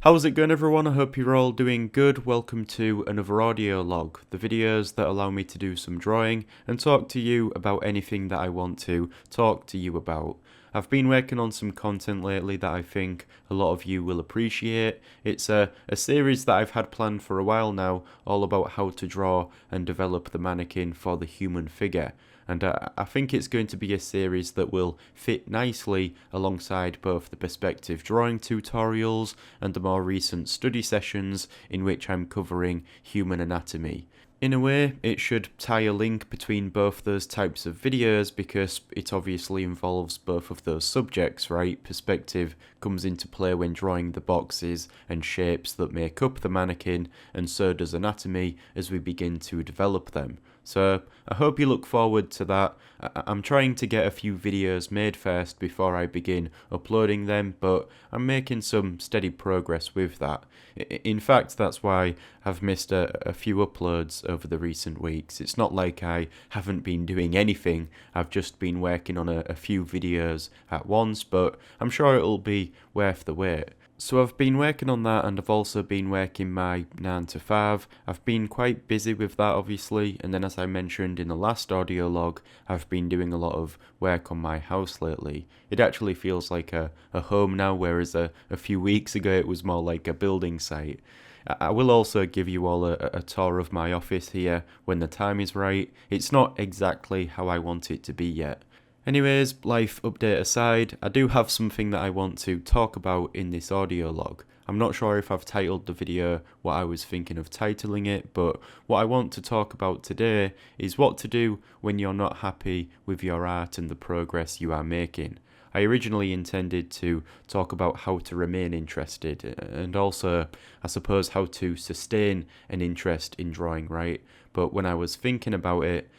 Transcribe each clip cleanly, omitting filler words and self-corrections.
How's it going, everyone? I hope you're all doing good. Welcome to another audio log, the videos that allow me to do some drawing and talk to you about anything that I want to talk to you about. I've been working on some content lately that I think a lot of you will appreciate. It's a series that I've had planned for a while now, all about how to draw and develop the mannequin for the human figure. And I think it's going to be a series that will fit nicely alongside both the perspective drawing tutorials and the more recent study sessions in which I'm covering human anatomy. In a way, it should tie a link between both those types of videos because it obviously involves both of those subjects, right? Perspective comes into play when drawing the boxes and shapes that make up the mannequin, and so does anatomy as we begin to develop them. So I hope you look forward to that. I'm trying to get a few videos made first before I begin uploading them, but I'm making some steady progress with that. In fact, that's why I've missed a few uploads over the recent weeks. It's not like I haven't been doing anything, I've just been working on a few videos at once, but I'm sure it'll be worth the wait. So I've been working on that, and I've also been working my 9 to 5. I've been quite busy with that, obviously, and then as I mentioned in the last audio log, I've been doing a lot of work on my house lately. It actually feels like a home now, whereas a few weeks ago it was more like a building site. I will also give you all a tour of my office here when the time is right. It's not exactly how I want it to be yet. Anyways, life update aside, I do have something that I want to talk about in this audio log. I'm not sure if I've titled the video what I was thinking of titling it, but what I want to talk about today is what to do when you're not happy with your art and the progress you are making. I originally intended to talk about how to remain interested and also, I suppose, how to sustain an interest in drawing, right? But when I was thinking about it,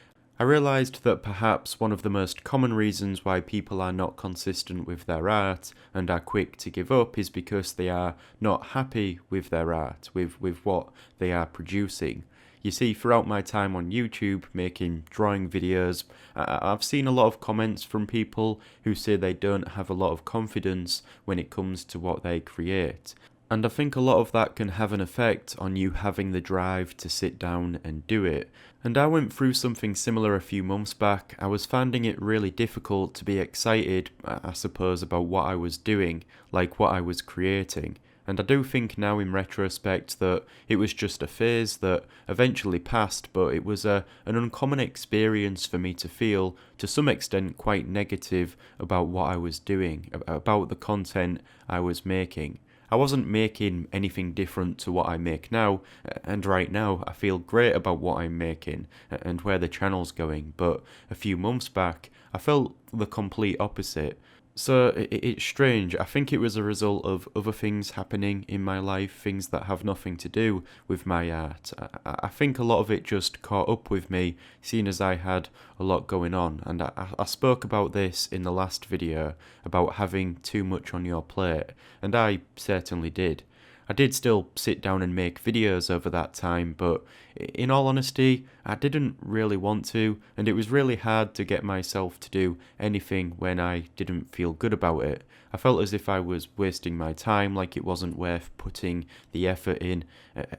I realised that perhaps one of the most common reasons why people are not consistent with their art and are quick to give up is because they are not happy with their art, with what they are producing. You see, throughout my time on YouTube making drawing videos, I've seen a lot of comments from people who say they don't have a lot of confidence when it comes to what they create. And I think a lot of that can have an effect on you having the drive to sit down and do it. And I went through something similar a few months back. I was finding it really difficult to be excited, I suppose, about what I was doing, like what I was creating. And I do think now in retrospect that it was just a phase that eventually passed, but it was an uncommon experience for me to feel, to some extent, quite negative about what I was doing, about the content I was making. I wasn't making anything different to what I make now, and right now I feel great about what I'm making and where the channel's going, but a few months back I felt the complete opposite. So it's strange. I think it was a result of other things happening in my life, things that have nothing to do with my art. I think a lot of it just caught up with me, seeing as I had a lot going on. And I spoke about this in the last video, about having too much on your plate, and I certainly did. I did still sit down and make videos over that time, but in all honesty, I didn't really want to, and it was really hard to get myself to do anything when I didn't feel good about it. I felt as if I was wasting my time, like it wasn't worth putting the effort in,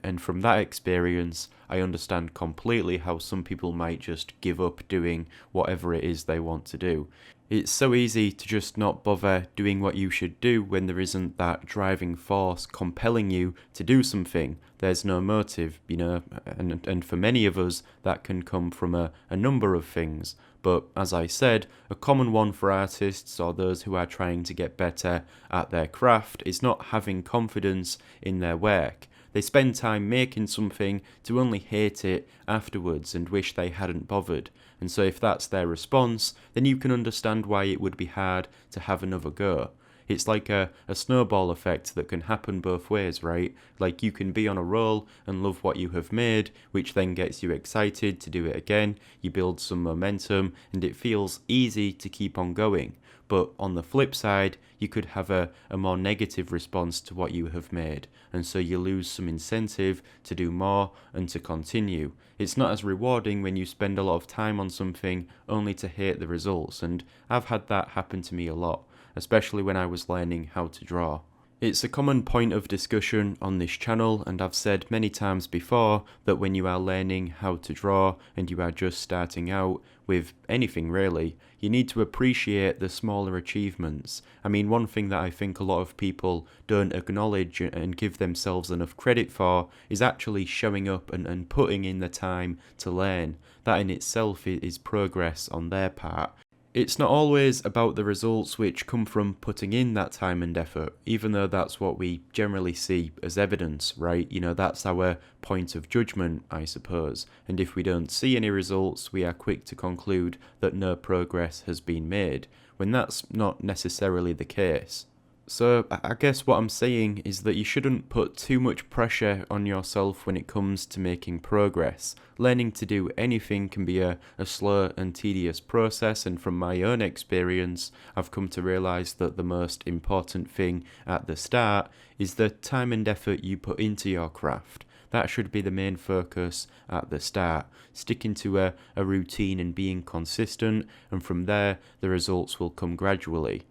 and from that experience, I understand completely how some people might just give up doing whatever it is they want to do. It's so easy to just not bother doing what you should do when there isn't that driving force compelling you to do something. There's no motive, and for many of us that can come from a number of things. But as I said, a common one for artists or those who are trying to get better at their craft is not having confidence in their work. They spend time making something to only hate it afterwards and wish they hadn't bothered. And so if that's their response, then you can understand why it would be hard to have another go. It's like a snowball effect that can happen both ways, right? Like you can be on a roll and love what you have made, which then gets you excited to do it again, you build some momentum, and it feels easy to keep on going. But on the flip side, you could have a more negative response to what you have made, and so you lose some incentive to do more and to continue. It's not as rewarding when you spend a lot of time on something only to hate the results, and I've had that happen to me a lot, especially when I was learning how to draw. It's a common point of discussion on this channel, and I've said many times before that when you are learning how to draw and you are just starting out with anything really, you need to appreciate the smaller achievements. I mean, one thing that I think a lot of people don't acknowledge and give themselves enough credit for is actually showing up and putting in the time to learn. That in itself is progress on their part. It's not always about the results which come from putting in that time and effort, even though that's what we generally see as evidence, right? That's our point of judgment, I suppose. And if we don't see any results, we are quick to conclude that no progress has been made, when that's not necessarily the case. So I guess what I'm saying is that you shouldn't put too much pressure on yourself when it comes to making progress. Learning to do anything can be a slow and tedious process, and from my own experience, I've come to realise that the most important thing at the start is the time and effort you put into your craft. That should be the main focus at the start, sticking to a routine and being consistent, and from there the results will come gradually.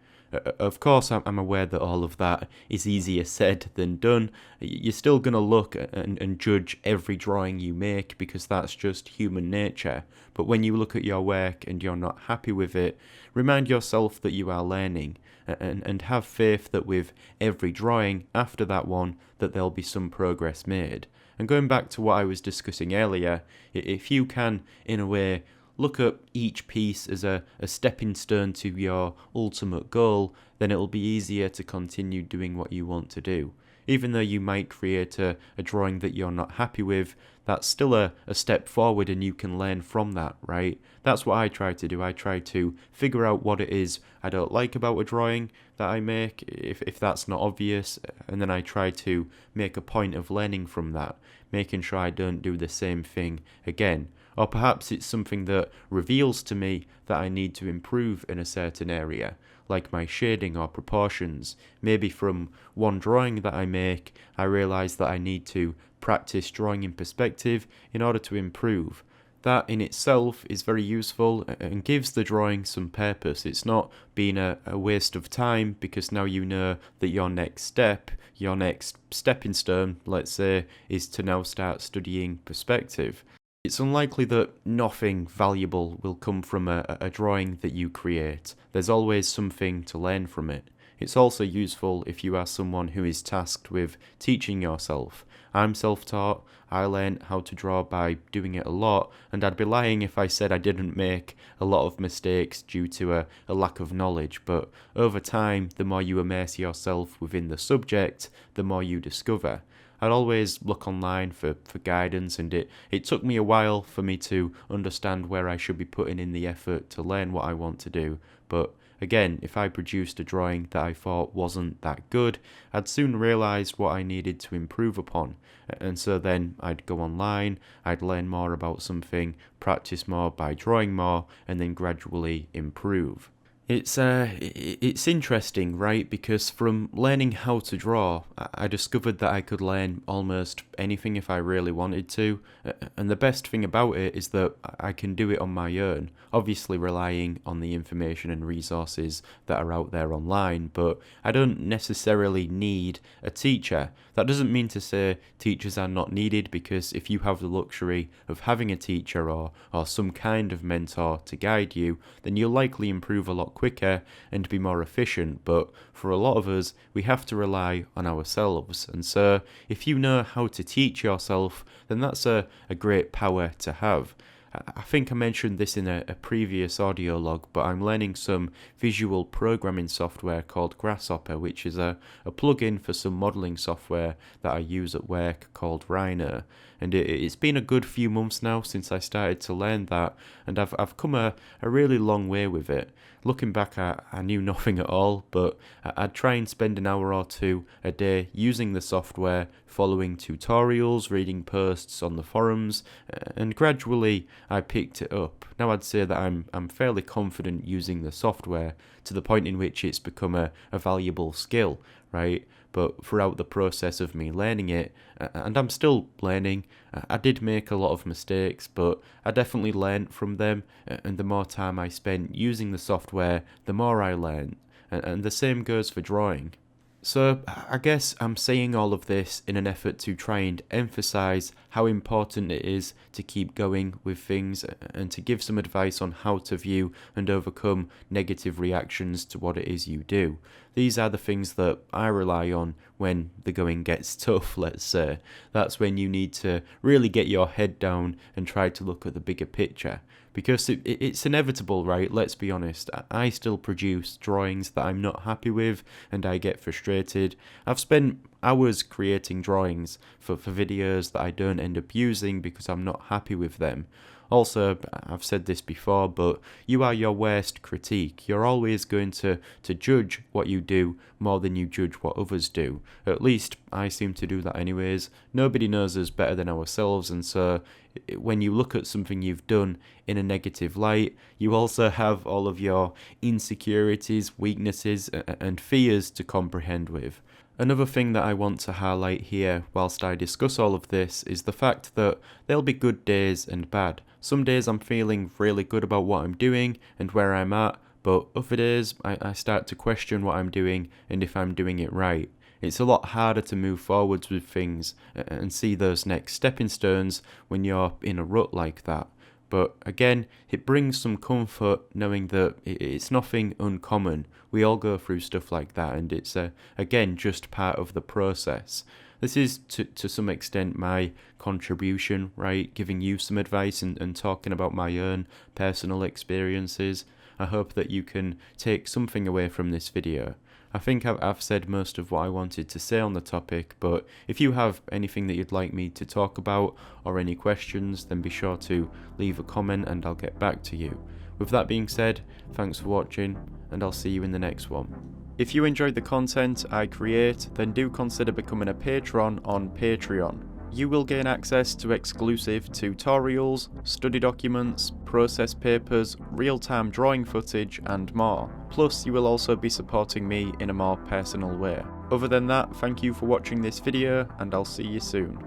Of course, I'm aware that all of that is easier said than done. You're still going to look and judge every drawing you make because that's just human nature. But when you look at your work and you're not happy with it, remind yourself that you are learning and have faith that with every drawing after that one, that there'll be some progress made. And going back to what I was discussing earlier, if you can, in a way, look at each piece as a stepping stone to your ultimate goal, then it'll be easier to continue doing what you want to do. Even though you might create a drawing that you're not happy with, that's still a step forward and you can learn from that, right? That's what I try to do. I try to figure out what it is I don't like about a drawing that I make, if that's not obvious, and then I try to make a point of learning from that, making sure I don't do the same thing again. Or perhaps it's something that reveals to me that I need to improve in a certain area, like my shading or proportions. Maybe from one drawing that I make, I realise that I need to practice drawing in perspective in order to improve. That in itself is very useful and gives the drawing some purpose. It's not being a waste of time, because now you know that your next stepping stone, let's say, is to now start studying perspective. It's unlikely that nothing valuable will come from a drawing that you create. There's always something to learn from it. It's also useful if you are someone who is tasked with teaching yourself. I'm self-taught. I learned how to draw by doing it a lot, and I'd be lying if I said I didn't make a lot of mistakes due to a lack of knowledge, but over time, the more you immerse yourself within the subject, the more you discover. I'd always look online for guidance, and it took me a while for me to understand where I should be putting in the effort to learn what I want to do. But again, if I produced a drawing that I thought wasn't that good, I'd soon realise what I needed to improve upon. And so then I'd go online, I'd learn more about something, practice more by drawing more, and then gradually improve. It's interesting, right? Because from learning how to draw, I discovered that I could learn almost anything if I really wanted to. And the best thing about it is that I can do it on my own, obviously relying on the information and resources that are out there online, but I don't necessarily need a teacher. That doesn't mean to say teachers are not needed, because if you have the luxury of having a teacher or some kind of mentor to guide you, then you'll likely improve a lot quicker and be more efficient. But for a lot of us, we have to rely on ourselves. And so if you know how to teach yourself, then that's a great power to have. I think I mentioned this in a previous audio log, but I'm learning some visual programming software called Grasshopper, which is a plugin for some modelling software that I use at work called Rhino. And it's been a good few months now since I started to learn that, and I've come a really long way with it. Looking back, I knew nothing at all, but I'd try and spend an hour or two a day using the software, following tutorials, reading posts on the forums, and gradually I picked it up. Now I'd say that I'm fairly confident using the software to the point in which it's become a valuable skill, right? But throughout the process of me learning it, and I'm still learning, I did make a lot of mistakes, but I definitely learned from them, and the more time I spent using the software, the more I learned. And the same goes for drawing. So I guess I'm saying all of this in an effort to try and emphasize how important it is to keep going with things and to give some advice on how to view and overcome negative reactions to what it is you do. These are the things that I rely on when the going gets tough, let's say. That's when you need to really get your head down and try to look at the bigger picture. Because it's inevitable, right? Let's be honest. I still produce drawings that I'm not happy with and I get frustrated. I've spent hours creating drawings for videos that I don't end up using because I'm not happy with them. Also, I've said this before, but you are your worst critique. You're always going to judge what you do more than you judge what others do. At least I seem to do that anyways. Nobody knows us better than ourselves, and so when you look at something you've done in a negative light, you also have all of your insecurities, weaknesses, and fears to comprehend with. Another thing that I want to highlight here whilst I discuss all of this is the fact that there'll be good days and bad. Some days I'm feeling really good about what I'm doing and where I'm at, but other days I start to question what I'm doing and if I'm doing it right. It's a lot harder to move forwards with things and see those next stepping stones when you're in a rut like that. But again, it brings some comfort knowing that it's nothing uncommon. We all go through stuff like that, and it's, again, just part of the process. This is, to some extent, my contribution, right? Giving you some advice and talking about my own personal experiences. I hope that you can take something away from this video. I think I've said most of what I wanted to say on the topic, but if you have anything that you'd like me to talk about or any questions, then be sure to leave a comment and I'll get back to you. With that being said, thanks for watching and I'll see you in the next one. If you enjoyed the content I create, then do consider becoming a patron on Patreon. You will gain access to exclusive tutorials, study documents, process papers, real-time drawing footage and more. Plus you will also be supporting me in a more personal way. Other than that, thank you for watching this video and I'll see you soon.